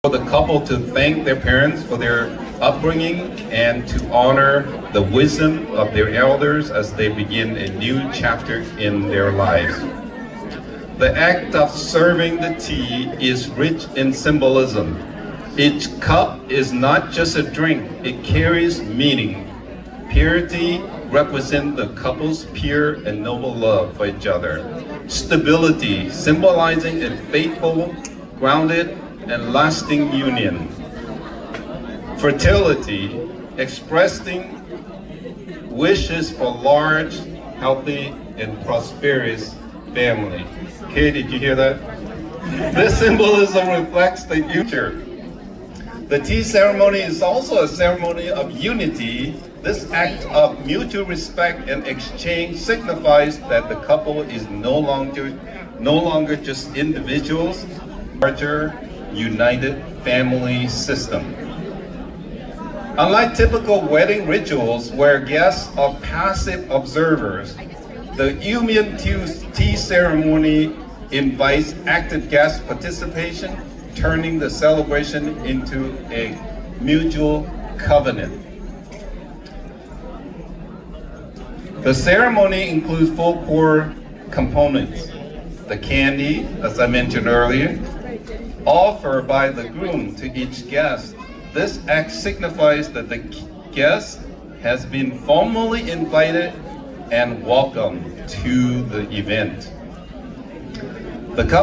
For the couple to thank their parents for their upbringing and to honor the wisdom of their elders as they begin a new chapter in their lives. The act of serving the tea is rich in symbolism. Each cup is not just a drink, it carries meaning. Purity represents the couple's pure and noble love for each other. Stability, symbolizing a faithful, grounded, and lasting union. Fertility, expressing wishes for large, healthy, and prosperous family. Okay, did you hear that? This symbolism reflects the future. The tea ceremony is also a ceremony of unity. This act of mutual respect and exchange signifies that the couple is no longer just individuals, larger, united family system. Unlike typical wedding rituals where guests are passive observers, the IU-MIENH tea ceremony invites active guest participation, turning the celebration into a mutual covenant. The ceremony includes four core components. The candy, as I mentioned earlier, offered by the groom to each guest. This act signifies that the guest has been formally invited and welcomed to the event. The couple